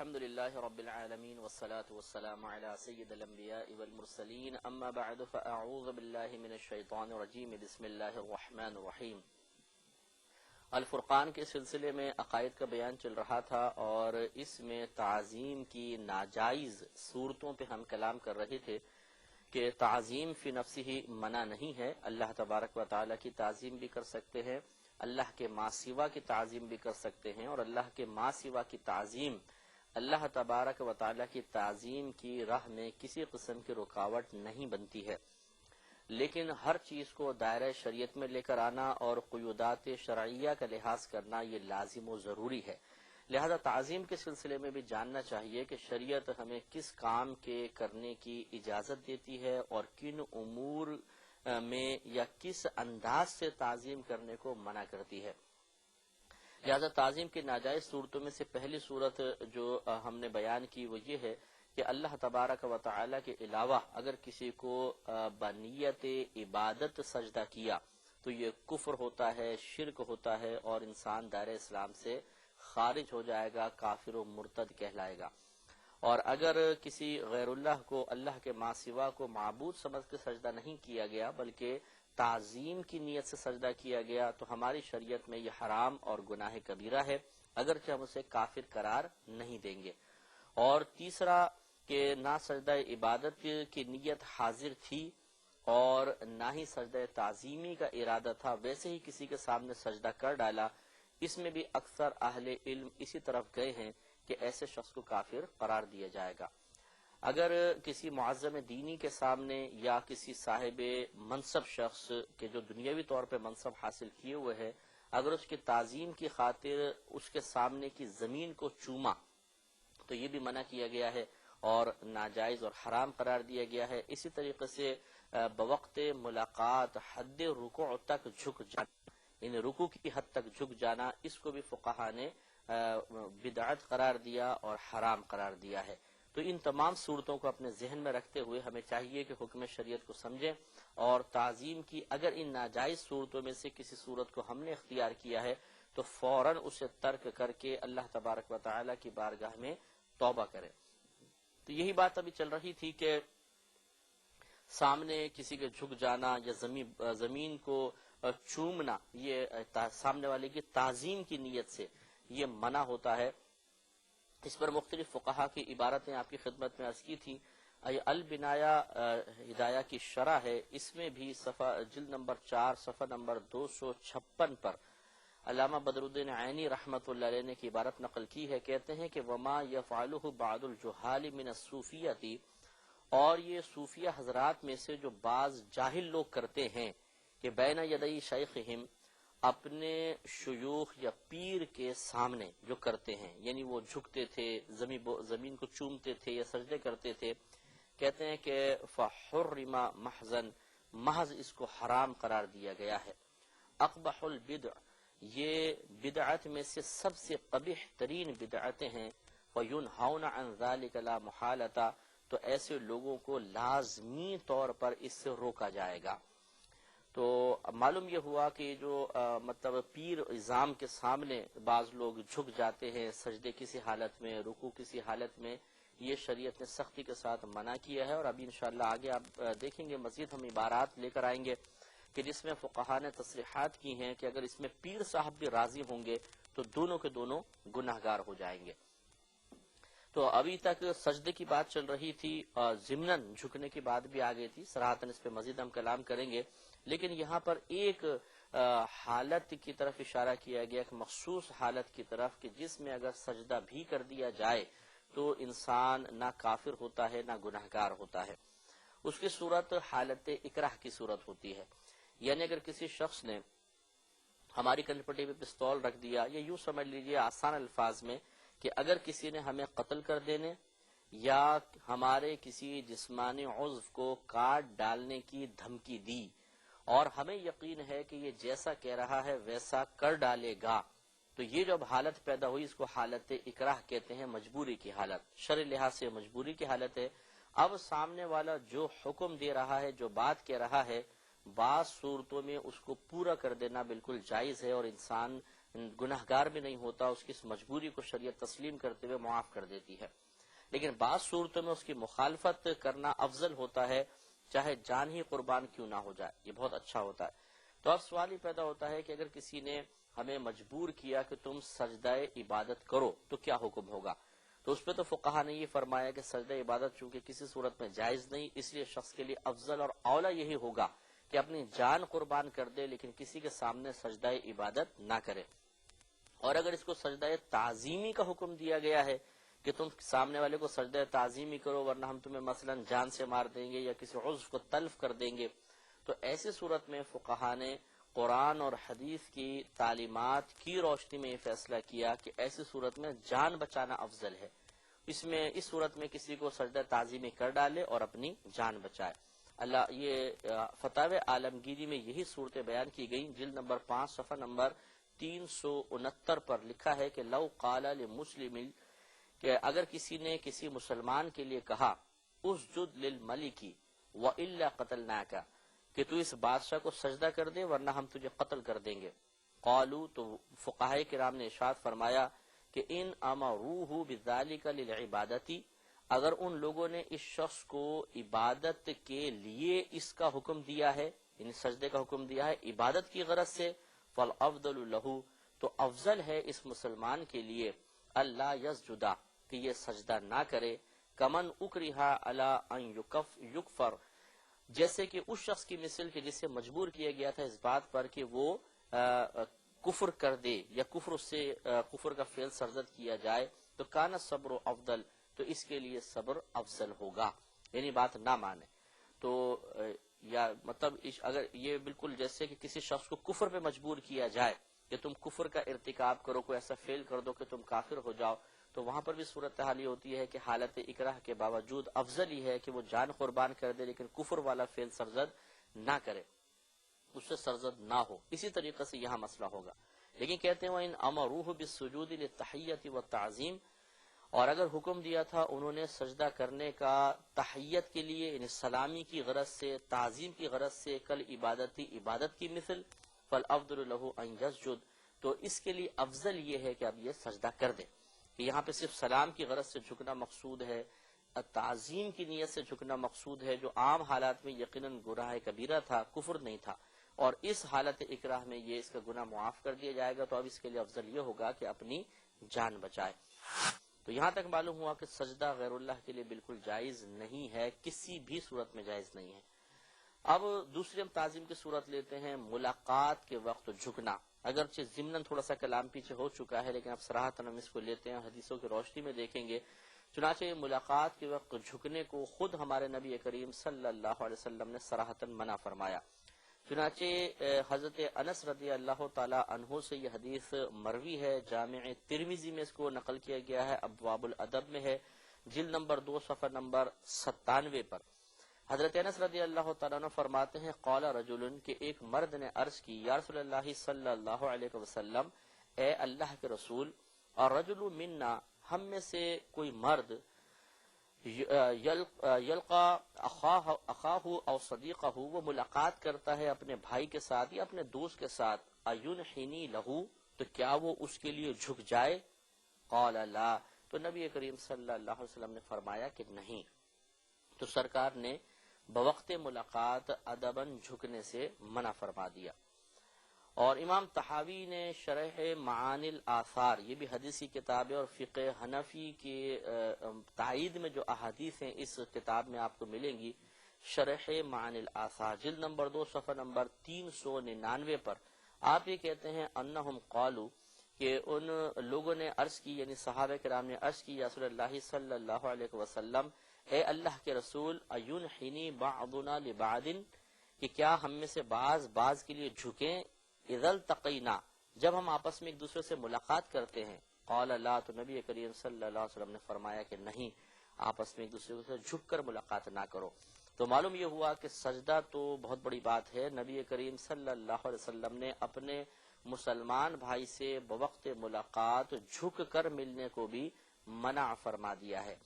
الحمد لله رب العالمين والصلاة والسلام على سيد الأنبياء والمرسلين أما بعد فأعوذ بالله من الشيطان الرجيم بسم الله الرحمن الرحيم۔ الفرقان کے سلسلے میں عقائد کا بیان چل رہا تھا اور اس میں تعظیم کی ناجائز صورتوں پہ ہم کلام کر رہے تھے کہ تعظیم فی نفسہ ہی منع نہیں ہے، اللہ تبارک و تعالیٰ کی تعظیم بھی کر سکتے ہیں، اللہ کے ما سوا کی تعظیم بھی کر سکتے ہیں، اور اللہ کے ما سوا کی تعظیم اللہ تبارک و تعالیٰ کی تعظیم کی راہ میں کسی قسم کی رکاوٹ نہیں بنتی ہے، لیکن ہر چیز کو دائرہ شریعت میں لے کر آنا اور قیودات شرعیہ کا لحاظ کرنا یہ لازم و ضروری ہے۔ لہذا تعظیم کے سلسلے میں بھی جاننا چاہیے کہ شریعت ہمیں کس کام کے کرنے کی اجازت دیتی ہے اور کن امور میں یا کس انداز سے تعظیم کرنے کو منع کرتی ہے۔ لہذا تعظیم کی ناجائز صورتوں میں سے پہلی صورت جو ہم نے بیان کی وہ یہ ہے کہ اللہ تبارک و تعالیٰ کے علاوہ اگر کسی کو بنیت عبادت سجدہ کیا تو یہ کفر ہوتا ہے، شرک ہوتا ہے اور انسان دائرہ اسلام سے خارج ہو جائے گا، کافر و مرتد کہلائے گا۔ اور اگر کسی غیر اللہ کو اللہ کے ما سوا کو معبود سمجھ کے سجدہ نہیں کیا گیا بلکہ تعظیم کی نیت سے سجدہ کیا گیا تو ہماری شریعت میں یہ حرام اور گناہ کبیرہ ہے، اگرچہ ہم اسے کافر قرار نہیں دیں گے۔ اور تیسرا کہ نہ سجدہ عبادت کی نیت حاضر تھی اور نہ ہی سجدہ تعظیمی کا ارادہ تھا، ویسے ہی کسی کے سامنے سجدہ کر ڈالا، اس میں بھی اکثر اہل علم اسی طرف گئے ہیں کہ ایسے شخص کو کافر قرار دیا جائے گا۔ اگر کسی معظم دینی کے سامنے یا کسی صاحب منصب شخص کے جو دنیاوی طور پہ منصب حاصل کیے ہوئے ہے، اگر اس کی تعظیم کی خاطر اس کے سامنے کی زمین کو چوما تو یہ بھی منع کیا گیا ہے اور ناجائز اور حرام قرار دیا گیا ہے۔ اسی طریقے سے بوقت ملاقات حد رکوع تک جھک جانا، ان رکوع کی حد تک جھک جانا، اس کو بھی فقہا نے بدعت قرار دیا اور حرام قرار دیا ہے۔ تو ان تمام صورتوں کو اپنے ذہن میں رکھتے ہوئے ہمیں چاہیے کہ حکم شریعت کو سمجھیں اور تعظیم کی اگر ان ناجائز صورتوں میں سے کسی صورت کو ہم نے اختیار کیا ہے تو فوراً اسے ترک کر کے اللہ تبارک و تعالیٰ کی بارگاہ میں توبہ کریں۔ تو یہی بات ابھی چل رہی تھی کہ سامنے کسی کے جھک جانا یا زمین کو چومنا یہ سامنے والے کی تعظیم کی نیت سے یہ منع ہوتا ہے۔ اس پر مختلف فقہا کی عبارتیں آپ کی خدمت میں عرض کی تھی۔ البنایا ہدایہ کی شرح ہے، اس میں بھی صفحہ جلد نمبر 4 صفحہ نمبر 256 پر علامہ بدر الدین عینی رحمۃ اللہ علیہ نے کی عبارت نقل کی ہے، کہتے ہیں کہ وما یفعلہ بعض الجہال من الصوفیۃ، اور یہ صوفیہ حضرات میں سے جو بعض جاہل لوگ کرتے ہیں کہ بین یدی شیخہم، اپنے شیوخ یا پیر کے سامنے جو کرتے ہیں، یعنی وہ جھکتے تھے، زمین کو چومتے تھے یا سجدے کرتے تھے، کہتے ہیں کہ فحرم محضن، محض اس کو حرام قرار دیا گیا ہے۔ اقبح البدع، یہ بدعت میں سے سب سے قبیح ترین بدعتیں ہیں۔ وینہون عن ذلک لا محالۃ، تو ایسے لوگوں کو لازمی طور پر اس سے روکا جائے گا۔ تو معلوم یہ ہوا کہ جو مطلب پیر اعظام کے سامنے بعض لوگ جھک جاتے ہیں سجدے کسی حالت میں، رکوع کسی حالت میں، یہ شریعت نے سختی کے ساتھ منع کیا ہے۔ اور ابھی انشاءاللہ آگے آپ دیکھیں گے مزید ہم عبارات لے کر آئیں گے کہ جس میں فقہا نے تصریحات کی ہیں کہ اگر اس میں پیر صاحب بھی راضی ہوں گے تو دونوں کے دونوں گناہگار ہو جائیں گے۔ تو ابھی تک سجدے کی بات چل رہی تھی، ضمناً جھکنے کی بات بھی آ گئی تھی، صراحتاً اس پہ مزید ہم کلام کریں گے، لیکن یہاں پر ایک حالت کی طرف اشارہ کیا گیا، ایک مخصوص حالت کی طرف کہ جس میں اگر سجدہ بھی کر دیا جائے تو انسان نہ کافر ہوتا ہے نہ گناہگار ہوتا ہے۔ اس کی صورت حالت اکراہ کی صورت ہوتی ہے، یعنی اگر کسی شخص نے ہماری کنپٹی پہ پستول رکھ دیا، یا یوں سمجھ لیجئے آسان الفاظ میں کہ اگر کسی نے ہمیں قتل کر دینے یا ہمارے کسی جسمانی عضو کو کاٹ ڈالنے کی دھمکی دی اور ہمیں یقین ہے کہ یہ جیسا کہہ رہا ہے ویسا کر ڈالے گا، تو یہ جب حالت پیدا ہوئی اس کو حالت اکراہ کہتے ہیں، مجبوری کی حالت، شرع لحاظ سے مجبوری کی حالت ہے۔ اب سامنے والا جو حکم دے رہا ہے، جو بات کہہ رہا ہے، بعض صورتوں میں اس کو پورا کر دینا بالکل جائز ہے اور انسان گناہگار بھی نہیں ہوتا، اس کی اس مجبوری کو شریعت تسلیم کرتے ہوئے معاف کر دیتی ہے۔ لیکن بعض صورتوں میں اس کی مخالفت کرنا افضل ہوتا ہے، چاہے جان ہی قربان کیوں نہ ہو جائے، یہ بہت اچھا ہوتا ہے۔ تو اب سوال ہی پیدا ہوتا ہے کہ اگر کسی نے ہمیں مجبور کیا کہ تم سجدہ عبادت کرو تو کیا حکم ہوگا؟ تو اس پہ تو فقہا نے یہ فرمایا کہ سجدہ عبادت چونکہ کسی صورت میں جائز نہیں، اس لیے شخص کے لیے افضل اور اولا یہی ہوگا کہ اپنی جان قربان کر دے لیکن کسی کے سامنے سجدہ عبادت نہ کرے۔ اور اگر اس کو سجدہ تعظیمی کا حکم دیا گیا ہے کہ تم سامنے والے کو سجدہ تعظیمی کرو ورنہ ہم تمہیں مثلا جان سے مار دیں گے یا کسی عضو کو تلف کر دیں گے، تو ایسی صورت میں فقہا نے قرآن اور حدیث کی تعلیمات کی روشنی میں یہ فیصلہ کیا کہ ایسی صورت میں جان بچانا افضل ہے، اس صورت میں کسی کو سجدہ تعظیمی کر ڈالے اور اپنی جان بچائے۔ اللہ یہ فتاوی عالمگیری میں یہی صورتیں بیان کی گئی، جلد نمبر 5 صفحہ نمبر 369 پر لکھا ہے کہ لو قال لمسلم، کہ اگر کسی نے کسی مسلمان کے لیے کہا اسجد للملک والا قتلناک، کہ تو اس بادشاہ کو سجدہ کر دے ورنہ ہم تجھے قتل کر دیں گے، قالوا، تو فقہاء کرام نے ارشاد فرمایا کہ ان امروہ بذالک للعبادت، اگر ان لوگوں نے اس شخص کو عبادت کے لیے اس کا حکم دیا ہے، یعنی سجدے کا حکم دیا ہے عبادت کی غرض سے، فالافضل لہ، تو افضل ہے اس مسلمان کے لیے اللہ یسجدا، کہ یہ سجدہ نہ کرے، کمن اکرہا علی ان یکفر، جیسے کہ اس شخص کی مثل کہ جسے مجبور کیا گیا تھا اس بات پر کہ وہ کفر کر دے یا کفر کا فعل سرزد کیا جائے، تو کان صبر افضل، تو اس کے لیے صبر افضل ہوگا، یعنی بات نہ مانے تو یا مطلب اگر یہ بالکل جیسے کہ کسی شخص کو کفر پہ مجبور کیا جائے کہ تم کفر کا ارتکاب کرو، کوئی ایسا فعل کر دو کہ تم کافر ہو جاؤ، تو وہاں پر بھی صورتحال یہ ہوتی ہے کہ حالت اکراہ کے باوجود افضل ہی ہے کہ وہ جان قربان کر دے لیکن کفر والا فعل سرزد نہ کرے، اس سے سرزد نہ ہو۔ اسی طریقے سے یہاں مسئلہ ہوگا، لیکن کہتے ہیں وَإِنْ أَمَرُوهُ بِالسُّجُودِ لِلتَّحِيَّةِ وَالتَّعْظِيمِ، اور اگر حکم دیا تھا انہوں نے سجدہ کرنے کا تحیت کے لیے، یعنی سلامی کی غرض سے، تعظیم کی غرض سے، کل عبادت کی مثل، فالافضل له ان يسجد، تو اس کے لیے افضل یہ ہے کہ اب یہ سجدہ کر دے، کہ یہاں پہ صرف سلام کی غرض سے جھکنا مقصود ہے، تعظیم کی نیت سے جھکنا مقصود ہے، جو عام حالات میں یقیناً گناہ کبیرہ تھا، کفر نہیں تھا، اور اس حالت اکراہ میں یہ اس کا گناہ معاف کر دیا جائے گا، تو اب اس کے لیے افضل یہ ہوگا کہ اپنی جان بچائے۔ تو یہاں تک معلوم ہوا کہ سجدہ غیر اللہ کے لیے بالکل جائز نہیں ہے، کسی بھی صورت میں جائز نہیں ہے۔ اب دوسری ہم تعظیم کی صورت لیتے ہیں، ملاقات کے وقت جھکنا، اگرچہ ضمناً تھوڑا سا کلام پیچھے ہو چکا ہے لیکن اب صراحتاً ہم اس کو لیتے ہیں، حدیثوں کی روشنی میں دیکھیں گے۔ چنانچہ ملاقات کے وقت جھکنے کو خود ہمارے نبی کریم صلی اللہ علیہ وسلم نے صراحتاً منع فرمایا۔ چنانچہ حضرت انس رضی اللہ تعالی عنہ سے یہ حدیث مروی ہے، جامع ترمذی میں اس کو نقل کیا گیا ہے، ابواب الادب میں ہے، جلد نمبر 2 صفحہ نمبر 97 پر۔ حضرت انس رضی اللہ تعالیٰ عنہ فرماتے ہیں قال رجل، کہ ایک مرد نے عرض کی یا رسول اللہ صلی اللہ علیہ وسلم، اے اللہ کے رسول، اور رجل منا، ہم میں سے کوئی مرد، یلقا اخاہ او صدیقہ، وہ ملاقات کرتا ہے اپنے بھائی کے ساتھ یا اپنے دوست کے ساتھ، اینحنی لہو، تو کیا وہ اس کے لیے جھک جائے؟ قال لا، تو نبی کریم صلی اللہ علیہ وسلم نے فرمایا کہ نہیں۔ تو سرکار نے بوقت ملاقات ادباً جھکنے سے منع فرما دیا۔ اور امام طحاوی نے شرح معانی الاثار، یہ بھی حدیثی کتاب ہے، اور فقہ حنفی کے تائید میں جو احادیث ہیں اس کتاب میں آپ کو ملیں گی، شرح معانی الاثار جلد نمبر 2 صفحہ نمبر 399 پر آپ یہ کہتے ہیں انہم قالوا، کہ ان لوگوں نے عرض کی، یعنی صحابہ کرام نے عرض کی یا رسول اللہ صلی اللہ علیہ وسلم، اے اللہ کے رسول، اینحنی بعضنا لبعض، کہ کیا ہم میں سے بعض کے لیے جھکیں، اذا التقینا، جب ہم آپس میں ایک دوسرے سے ملاقات کرتے ہیں؟ قال لا، تو نبی کریم صلی اللہ علیہ وسلم نے فرمایا کہ نہیں، آپس میں ایک دوسرے سے جھک کر ملاقات نہ کرو۔ تو معلوم یہ ہوا کہ سجدہ تو بہت بڑی بات ہے، نبی کریم صلی اللہ علیہ وسلم نے اپنے مسلمان بھائی سے بوقت ملاقات جھک کر ملنے کو بھی منع فرما دیا ہے۔